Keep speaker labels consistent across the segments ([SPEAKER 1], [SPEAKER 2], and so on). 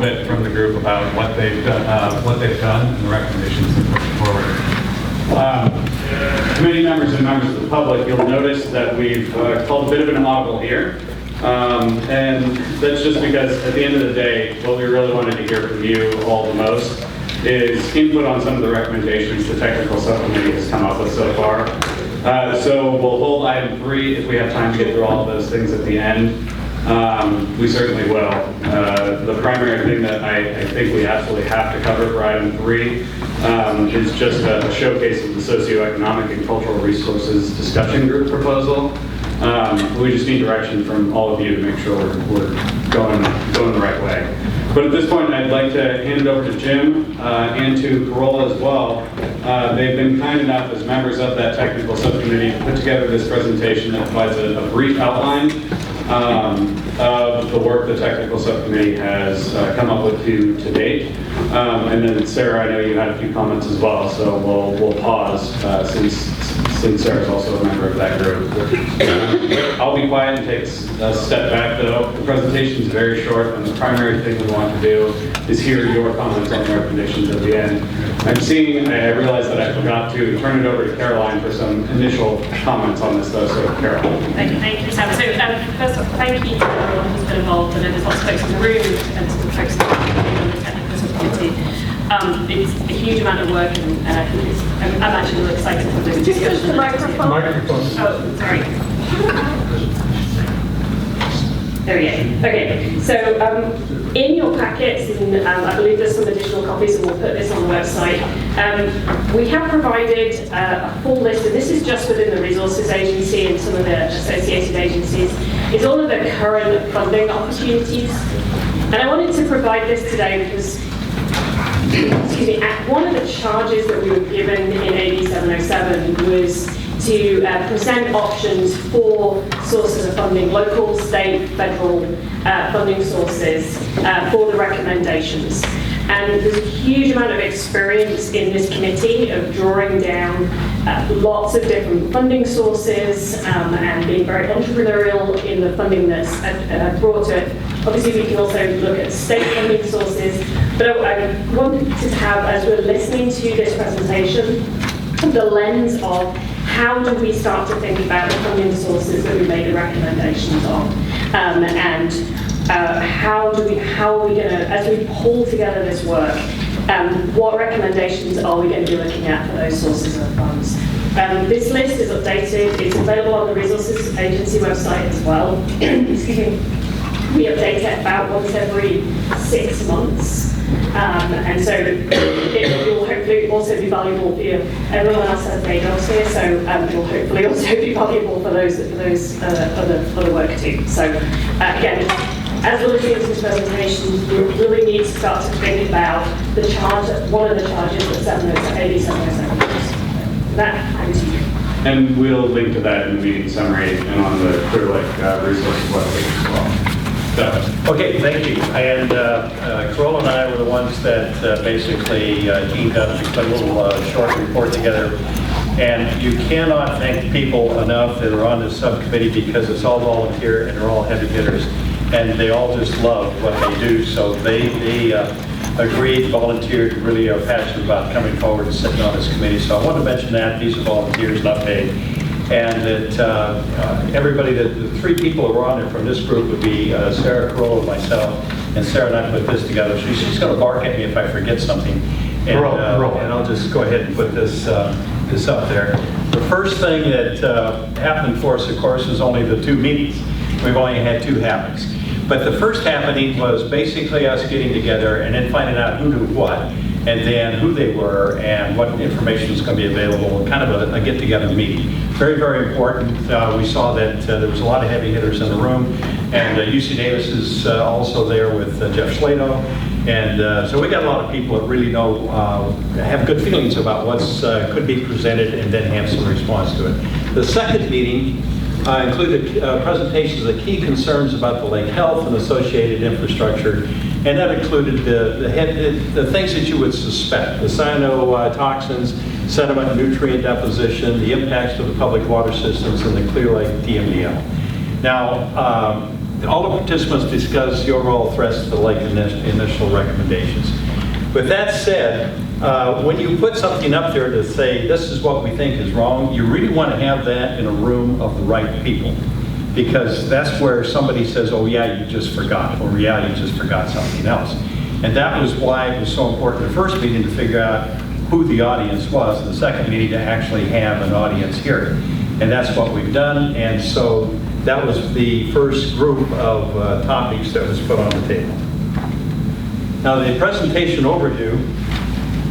[SPEAKER 1] bit from the group about what they've done, and the recommendations they're putting forward. Committee members and members of the public, you'll notice that we've called a bit of an audible here. And that's just because at the end of the day, what we really wanted to hear from you all the most is input on some of the recommendations the technical subcommittee has come up with so far. So we'll hold item 3 if we have time to get through all of those things at the end. We certainly will. The primary thing that I think we absolutely have to cover for item 3 is just a showcase of the socioeconomic and cultural resources discussion group proposal. We just need direction from all of you to make sure we're going the right way. But at this point, I'd like to hand it over to Jim and to Corolla as well. They've been kind enough as members of that technical subcommittee to put together this presentation that provides a brief outline of the work the technical subcommittee has come up with to date. And then Sarah, I know you had a few comments as well, so we'll pause since Sarah's also a member of that group. I'll be quiet and take a step back though. The presentation is very short, and the primary thing we want to do is hear your comments on the recommendations at the end. I realized that I forgot to turn it over to Caroline for some initial comments on this though, so Caroline.
[SPEAKER 2] Thank you, Sam. So first off, thank you to everyone who's been involved. I know there's lots of folks in the room and some folks on the technical subcommittee. It's a huge amount of work, and I'm actually really excited for this discussion.
[SPEAKER 3] Just push the microphone.
[SPEAKER 2] Oh, sorry. There we go. Okay, so in your packets, and I believe there's some additional copies, and we'll put this on the website. We have provided a full list, and this is just within the Resources Agency and some of the associated agencies, is all of the current funding opportunities. And I wanted to provide this today because excuse me, one of the charges that we were given in AB 707 was to present options for sources of funding, local, state, federal funding sources for the recommendations. And there's a huge amount of experience in this committee of drawing down lots of different funding sources and being very entrepreneurial in the funding that's brought to it. Obviously, we can also look at state funding sources, but I wanted to have, as we're listening to this presentation, the lens of how do we start to think about the funding sources that we made the recommendations on, and how are we going to, as we pull together this work, what recommendations are we going to be looking at for those sources of funds? This list is updated. It's available on the Resources Agency website as well. Excuse me. We update it about once every 6 months. And so it will hopefully also be valuable for you. Everyone else has day jobs here, so it will hopefully also be valuable for those other work too. So again, as we're listening to this presentation, we really need to start to think about the charge, one of the charges that AB 707 is. That is you.
[SPEAKER 1] And we'll link to that in the meeting summary and on the Clearlake resources webpage as well. So.
[SPEAKER 4] Okay, thank you. And Corolla and I were the ones that basically teamed up to put a little short report together. And you cannot thank people enough that are on this subcommittee because it's all volunteer and they're all heavy hitters. And they all just love what they do. So they agreed, volunteered, really are passionate about coming forward and sitting on this committee. So I want to mention that these are volunteers, not paid. And that everybody, the 3 people who were on there from this group would be Sarah, Corolla, and myself. And Sarah and I put this together. She's going to bark at me if I forget something. And, and I'll just go ahead and put this up there. The first thing that happened for us, of course, is only the 2 meetings. We've only had 2 happenings. But the first happening was basically us getting together and then finding out who knew what, and then who they were and what information is going to be available, and kind of a get-together meeting. Very, very important. We saw that there was a lot of heavy hitters in the room, and UC Davis is also there with Jeff Schlato. And so we got a lot of people that really know, have good feelings about what's could be presented and then have some response to it. The second meeting included presentations of the key concerns about the lake health and associated infrastructure, and that included the things that you would suspect: the cyanotoxins, sediment and nutrient deposition, the impacts to the public water systems, and the Clearlake DMDL. Now, all the participants discussed the overall threats to the lake and initial recommendations. With that said, when you put something up there to say, this is what we think is wrong, you really want to have that in a room of the right people. Because that's where somebody says, oh yeah, you just forgot, or yeah, you just forgot something else. And that was why it was so important in the first meeting to figure out who the audience was, and the second meeting to actually have an audience hear it. And that's what we've done, and so that was the first group of topics that was put on the table. Now the presentation overview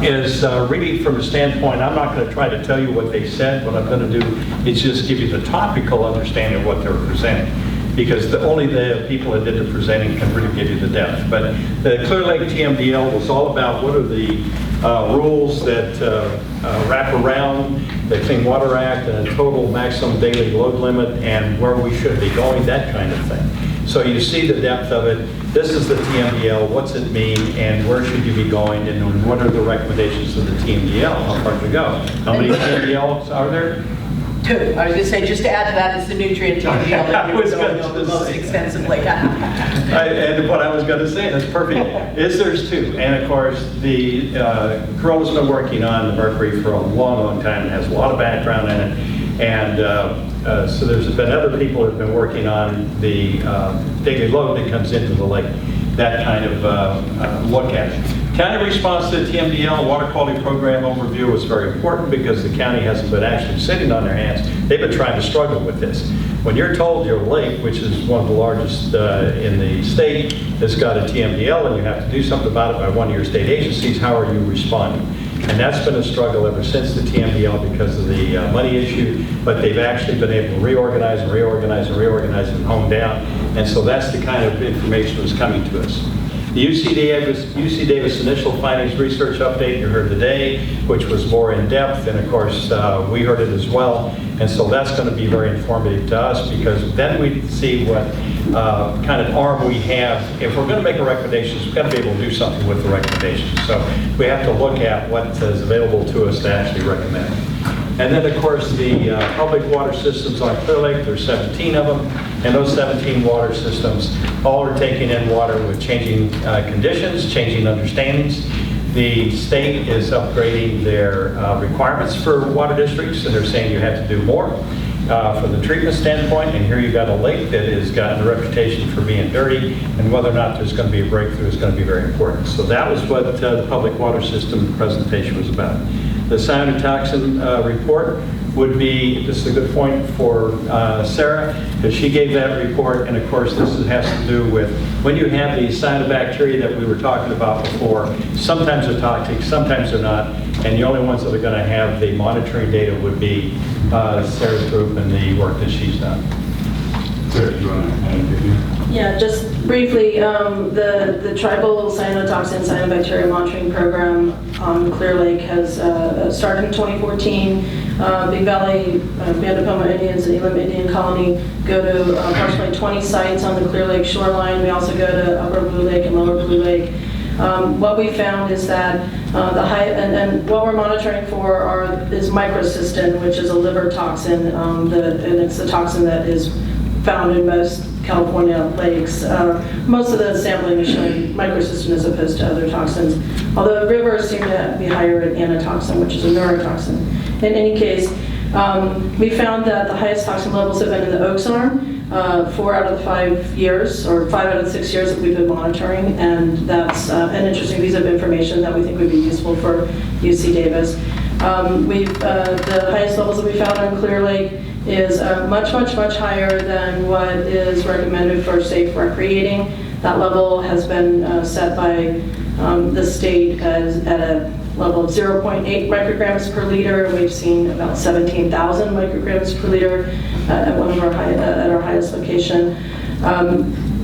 [SPEAKER 4] is really from a standpoint, I'm not going to try to tell you what they said. What I'm going to do is just give you the topical understanding of what they were presenting, because only the people that did the presenting can really give you the depth. But the Clearlake TMDL was all about what are the rules that wrap around the Clean Water Act and a total maximum daily load limit and where we should be going, that kind of thing. So you see the depth of it. This is the TMDL, what's it mean, and where should you be going, and what are the recommendations of the TMDL, how far to go. How many TMDLs are there?
[SPEAKER 3] 2. I was going to say, just to add to that, it's the nutrient TMDL that we were going over most extensively.
[SPEAKER 4] And what I was going to say, that's perfect, is there's 2. And of course, the Corolla's been working on the mercury for a long, long time and has a lot of background in it. And so there's been other people that have been working on the daily load that comes into the lake, that kind of look at it. County response to the TMDL Water Quality Program overview was very important because the county hasn't been actually sitting on their hands. They've been trying to struggle with this. When you're told your lake, which is one of the largest in the state, has got a TMDL and you have to do something about it by one of your state agencies, how are you responding? And that's been a struggle ever since the TMDL because of the money issue, but they've actually been able to reorganize and reorganize and reorganize and hone down. And so that's the kind of information that's coming to us. The UC Davis initial findings research update you heard today, which was more in depth, and of course we heard it as well. And so that's going to be very informative to us because then we see what kind of arm we have. If we're going to make a recommendations, we've got to be able to do something with the recommendations. So we have to look at what is available to us to actually recommend. And then, of course, the public water systems on Clearlake, there's 17 of them, and those 17 water systems all are taking in water with changing conditions, changing understandings. The state is upgrading their requirements for water districts, and they're saying you have to do more from the treatment standpoint. And here you've got a lake that has gotten a reputation for being dirty, and whether or not there's going to be a breakthrough is going to be very important. So that was what the public water system presentation was about. The cyanotoxin report would be, this is a good point for Sarah, because she gave that report, and of course this has to do with when you have these cyanobacteria that we were talking about before, sometimes they're toxic, sometimes they're not, and the only ones that are going to have the monitoring data would be Sarah's group and the work that she's done.
[SPEAKER 1] Sarah, do you want to add anything?
[SPEAKER 5] Yeah, just briefly, the tribal cyanotoxin cyanobacteria monitoring program on Clearlake has started in 2014. Big Valley, Bandapoma Indians and Elam Indian Colony go to approximately 20 sites on the Clearlake shoreline. We also go to Upper Blue Lake and Lower Blue Lake. What we found is that and what we're monitoring for is microcystin, which is a liver toxin, and it's a toxin that is found in most California lakes. Most of the sampling is showing microcystin as opposed to other toxins, although rivers seem to be higher in anatoxin, which is a neurotoxin. In any case, we found that the highest toxin levels have been in the Oaks Arm, 4 out of the 5 years, or 5 out of the 6 years that we've been monitoring, and that's an interesting piece of information that we think would be useful for UC Davis. The highest levels that we found on Clearlake is much, much, much higher than what is recommended for safe recreating. That level has been set by the state at a level of 0.8 micrograms per liter. We've seen about 17,000 micrograms per liter at our highest location.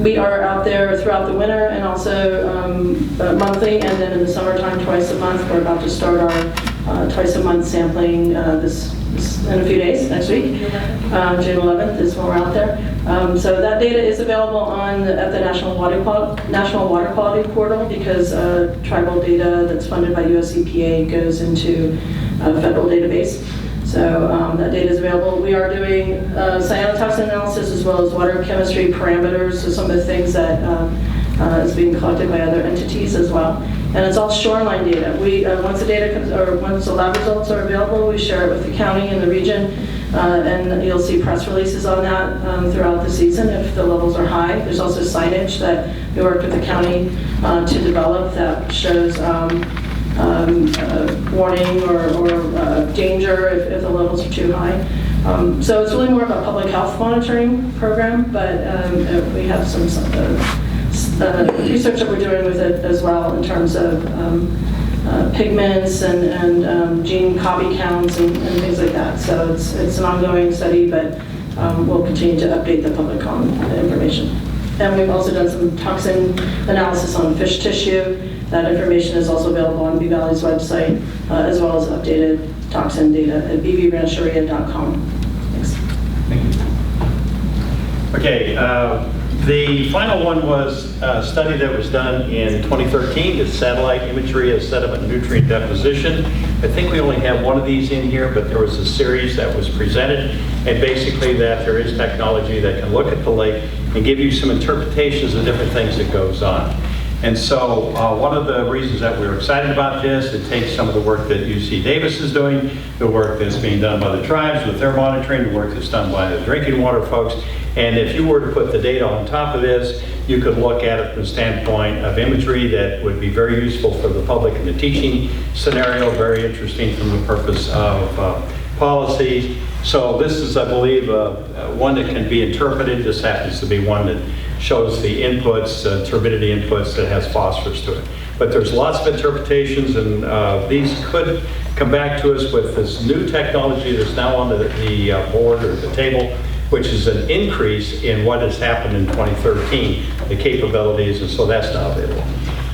[SPEAKER 5] We are out there throughout the winter and also monthly, and then in the summertime twice a month. We're about to start our twice a month sampling this in a few days, next week. June 11th is when we're out there. So that data is available at the National Water Quality Portal, because tribal data that's funded by US EPA goes into a federal database. So that data is available. We are doing cyanotoxin analysis as well as water chemistry parameters, so some of the things that is being collected by other entities as well. And it's all shoreline data. We once the data comes, or once the lab results are available, we share it with the county and the region, and you'll see press releases on that throughout the season if the levels are high. There's also signage that we worked with the county to develop that shows warning or danger if the levels are too high. So it's really more of a public health monitoring program, but we have some research that we're doing with it as well in terms of pigments and gene copy counts and things like that. So it's an ongoing study, but we'll continue to update the public on the information. And we've also done some toxin analysis on fish tissue. That information is also available on Bee Valley's website, as well as updated toxin data at bbrancheria.com. Thanks.
[SPEAKER 4] Thank you. Okay, the final one was a study that was done in 2013. It's satellite imagery of sediment nutrient deposition. I think we only have one of these in here, but there was a series that was presented, and basically that there is technology that can look at the lake and give you some interpretations of different things that goes on. And so one of the reasons that we're excited about this, it takes some of the work that UC Davis is doing, the work that's being done by the tribes with their monitoring, the work that's done by the drinking water folks. And if you were to put the data on top of this, you could look at it from the standpoint of imagery that would be very useful for the public in the teaching scenario, very interesting from the purpose of policies. So this is, I believe, one that can be interpreted. This happens to be one that shows the inputs, turbidity inputs that has phosphorus to it. But there's lots of interpretations, and these could come back to us with this new technology that's now on the board or the table, which is an increase in what has happened in 2013, the capabilities, and so that's now available.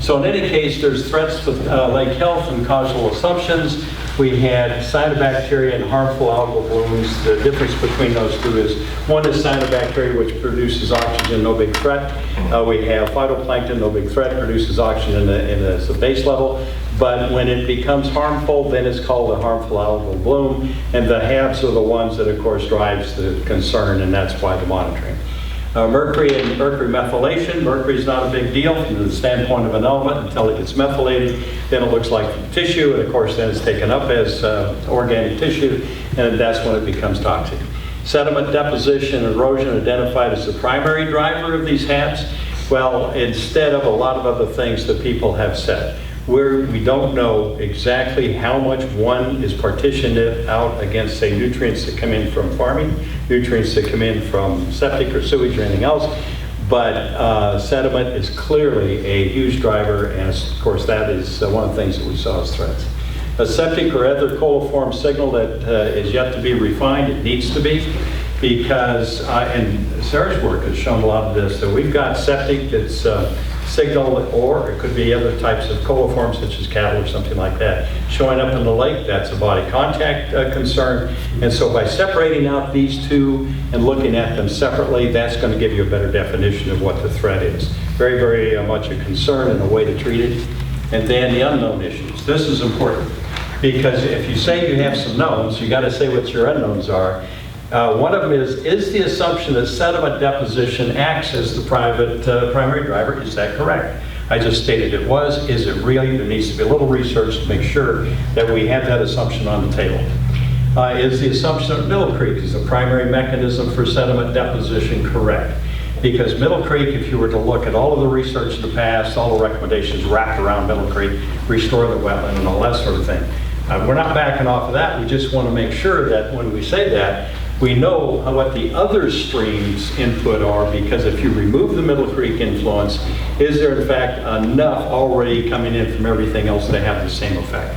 [SPEAKER 4] So in any case, there's threats to lake health and causal assumptions. We had cyanobacteria and harmful algal blooms. The difference between those two is one is cyanobacteria, which produces oxygen, no big threat. We have phytoplankton, no big threat, produces oxygen as a base level. But when it becomes harmful, then it's called a harmful algal bloom. And the HABs are the ones that, of course, drives the concern, and that's why the monitoring. Mercury and mercury methylation. Mercury is not a big deal from the standpoint of an element until it gets methylated. Then it looks like tissue, and of course then it's taken up as organic tissue, and that's when it becomes toxic. Sediment deposition and erosion identified as the primary driver of these HABs. Well, instead of a lot of other things that people have said. We don't know exactly how much one is partitioned out against, say, nutrients that come in from farming, nutrients that come in from septic or sewage or anything else, but sediment is clearly a huge driver, and of course that is one of the things that we saw as threats. A septic or other coliform signal that is yet to be refined, it needs to be, because, and Sarah's work has shown a lot of this, that we've got septic that's signal, or it could be other types of coliforms such as cattle or something like that showing up in the lake. That's a body contact concern, and so by separating out these two and looking at them separately, that's going to give you a better definition of what the threat is. Very, very much a concern and a way to treat it. And then the unknown issues. This is important because if you say you have some knowns, you got to say what your unknowns are. One of them is the assumption that sediment deposition acts as the primary driver. Is that correct? I just stated it was. Is it really? There needs to be a little research to make sure that we have that assumption on the table. Is the assumption that Middle Creek is the primary mechanism for sediment deposition correct? Because Middle Creek, if you were to look at all of the research in the past, all the recommendations wrapped around Middle Creek, restore the wetland and all that sort of thing. We're not backing off of that. We just want to make sure that when we say that, we know what the other streams input are, because if you remove the Middle Creek influence, is there in fact enough already coming in from everything else to have the same effect?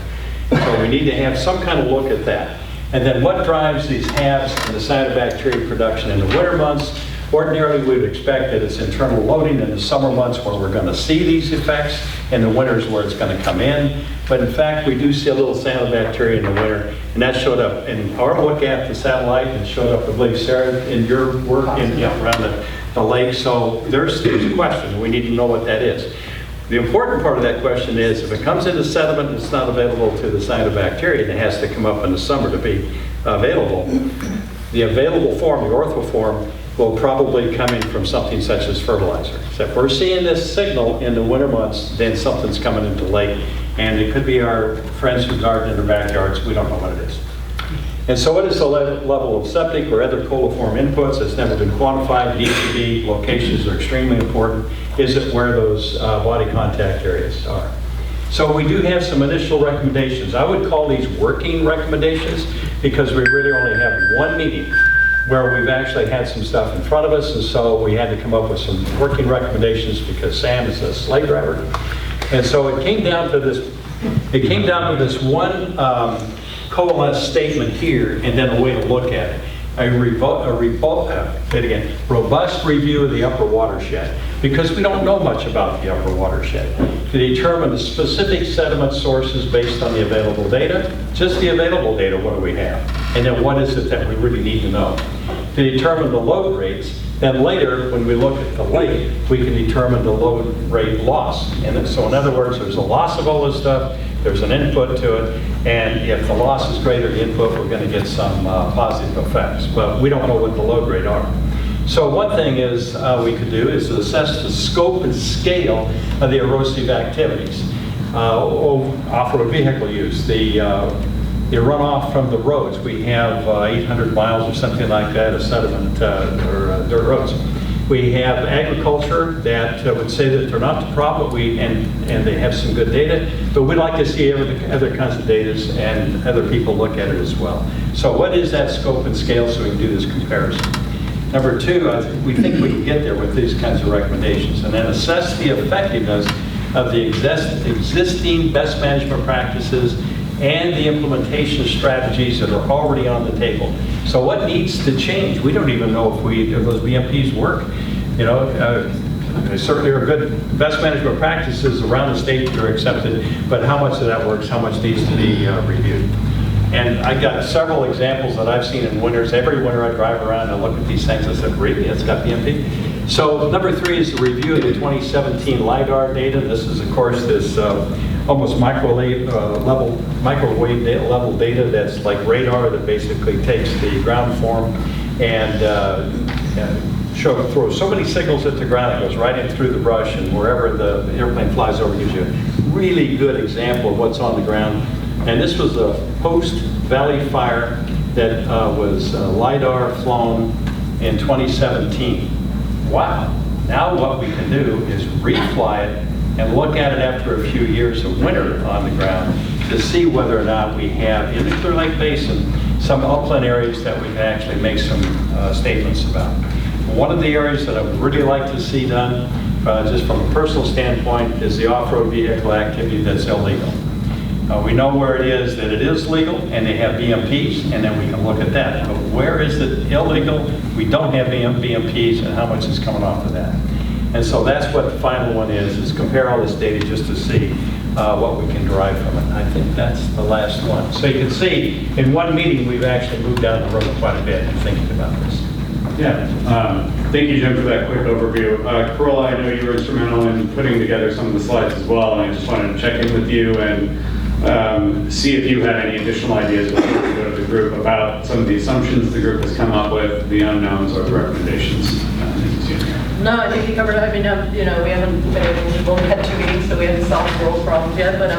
[SPEAKER 4] So we need to have some kind of look at that. And then what drives these HABs and the cyanobacteria production in the winter months? Ordinarily, we would expect that it's internal loading in the summer months where we're going to see these effects, and the winters where it's going to come in. But in fact, we do see a little cyanobacteria in the winter, and that showed up in our look at the satellite, and showed up, I believe, Sarah, in your work around the lake. So there's a question. We need to know what that is. The important part of that question is if it comes into sediment, it's not available to the cyanobacteria, and it has to come up in the summer to be available. The available form, the orthoform, will probably come in from something such as fertilizer. So if we're seeing this signal in the winter months, then something's coming into the lake, and it could be our friends who garden in their backyards. We don't know what it is. And so what is the level of septic or other coliform inputs? It's never been quantified. DCB locations are extremely important. Is it where those body contact areas are? So we do have some initial recommendations. I would call these working recommendations because we really only have one meeting where we've actually had some stuff in front of us, and so we had to come up with some working recommendations because Sam is a sleigh driver. And so it came down to this one coalesced statement here, and then a way to look at it. Robust review of the upper watershed, because we don't know much about the upper watershed. To determine the specific sediment sources based on the available data, just the available data, what do we have? And then what is it that we really need to know? To determine the load rates, then later, when we look at the lake, we can determine the load rate loss. And so in other words, there's a loss of all this stuff, there's an input to it, and if the loss is greater than the input, we're going to get some positive effects. But we don't know what the load rate are. So one thing is we could do is assess the scope and scale of the erosive activities. Off-road vehicle use, the runoff from the roads. We have 800 miles or something like that of sediment or dirt roads. We have agriculture that would say that they're not the problem, and they have some good data, but we'd like to see other kinds of data and other people look at it as well. So what is that scope and scale so we can do this comparison? Number two, we think we can get there with these kinds of recommendations, and then assess the effectiveness of the existing best management practices and the implementation strategies that are already on the table. So what needs to change? We don't even know if those BMPs work. You know, they certainly are good best management practices around the state that are accepted, but how much of that works, how much needs to be reviewed? And I got several examples that I've seen in winters. Every winter I drive around and look at these things, I said, really, it's got BMP? So number three is the review of the 2017 LiDAR data. This is, of course, this almost microwave level data that's like radar that basically takes the ground form and throws so many signals at the ground, it goes right in through the brush, and wherever the airplane flies over gives you a really good example of what's on the ground. And this was a post-Valley fire that was LiDAR flown in 2017. Wow. Now what we can do is refly it and look at it after a few years of winter on the ground to see whether or not we have, in the Clearlake Basin, some upland areas that we can actually make some statements about. One of the areas that I would really like to see done, just from a personal standpoint, is the off-road vehicle activity that's illegal. We know where it is that it is legal, and they have BMPs, and then we can look at that. But where is it illegal? We don't have BMPs, and how much is coming off of that? And so that's what the final one is compare all this data just to see what we can derive from it. I think that's the last one. So you can see, in one meeting, we've actually moved down the road quite a bit in thinking about this.
[SPEAKER 1] Yeah, thank you, Jim, for that quick overview. Corolla, I know you were instrumental in putting together some of the slides as well, and I just wanted to check in with you and see if you had any additional ideas before we go to the group about some of the assumptions the group has come up with, the unknowns, or the recommendations.
[SPEAKER 5] No, I think you covered it. I mean, you know, we've only had 2 meetings, so we haven't solved the world problems yet, but,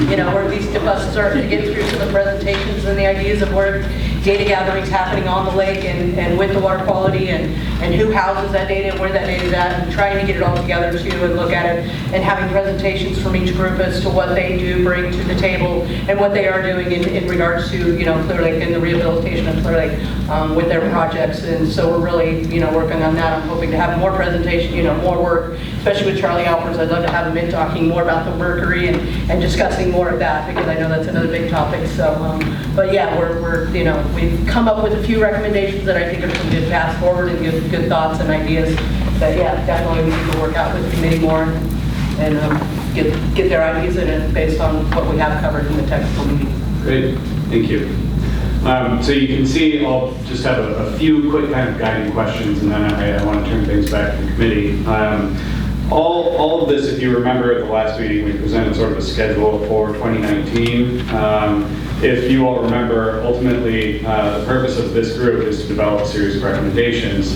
[SPEAKER 5] you know, we're at least starting to get through some of the presentations and the ideas of where data gathering's happening on the lake and with the water quality and who houses that data and where that data is at, and trying to get it all together too and look at it and having presentations from each group as to what they do bring to the table and what they are doing in regards to, you know, Clearlake and the rehabilitation of Clearlake with their projects. And so we're really, you know, working on that. I'm hoping to have more presentation, you know, more work, especially with Charlie Alpers. I'd love to have him in talking more about the mercury and discussing more of that, because I know that's another big topic. So, but yeah, we're you know, we've come up with a few recommendations that I think are some good paths forward and good thoughts and ideas. But yeah, definitely we need to work out with the committee more and get their ideas in it based on what we have covered in the technical meeting.
[SPEAKER 1] Great, thank you. So you can see, I'll just have a few quick kind of guiding questions, and then I want to turn things back to the committee. All of this, if you remember at the last meeting, we presented sort of a schedule for 2019. If you all remember, ultimately, the purpose of this group is to develop a series of recommendations.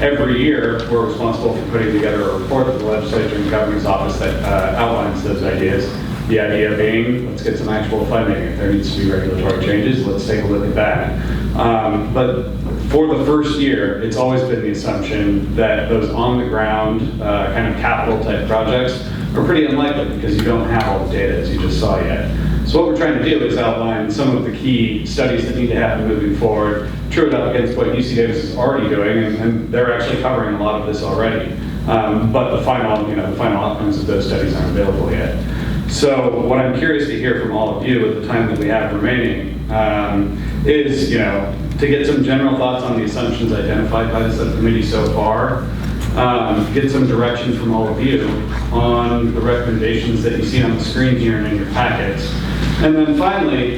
[SPEAKER 1] Every year, we're responsible for putting together a report to the legislature and governor's office that outlines those ideas. The idea being, let's get some actual funding. If there needs to be regulatory changes, let's take a look at that. But for the first year, it's always been the assumption that those on-the-ground kind of capital type projects are pretty unlikely because you don't have all the data as you just saw yet. So what we're trying to do is outline some of the key studies that need to happen moving forward, true it up against what UC Davis is already doing, and they're actually covering a lot of this already. But the final outcomes of those studies aren't available yet. So what I'm curious to hear from all of you at the time that we have remaining is, to get some general thoughts on the assumptions identified by the subcommittee so far, get some direction from all of you on the recommendations that you see on the screen here and in your packets. And then finally,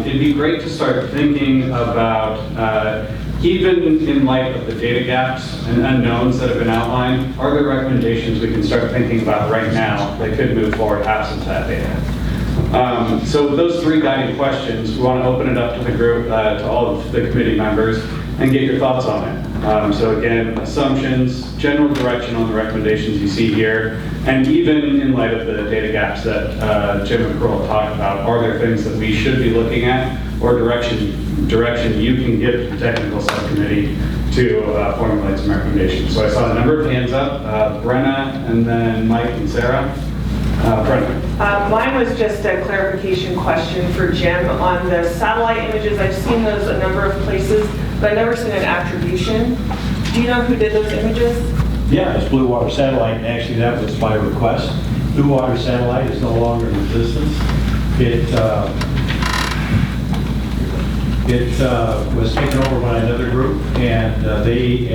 [SPEAKER 1] it'd be great to start thinking about, even in light of the data gaps and unknowns that have been outlined, are there recommendations we can start thinking about right now that could move forward absent that data? So with those three guiding questions, we want to open it up to the group, to all of the committee members, and get your thoughts on it. So again, assumptions, general direction on the recommendations you see here, and even in light of the data gaps that Jim and Carol talked about, are there things that we should be looking at, or direction you can give the technical subcommittee to formulate some recommendations? So I saw a number of hands up, Brenna, and then Mike and Sarah. Brenna.
[SPEAKER 6] Mine was just a clarification question for Jim on the satellite images. I've seen those a number of places, but I've never seen an attribution. Do you know who did those images?
[SPEAKER 4] Yeah, it's Blue Water Satellite, and actually that was by request. Blue Water Satellite is no longer in existence. It was taken over by another group, and they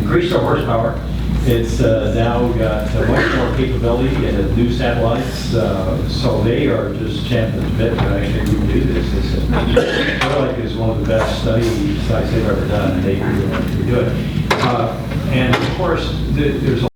[SPEAKER 4] increased our horsepower. It's now got much more capability and new satellites, so they are just champing at the bit to actually do this. Clearlake is one of the best studies they've ever done, and they do it. And of course, there's a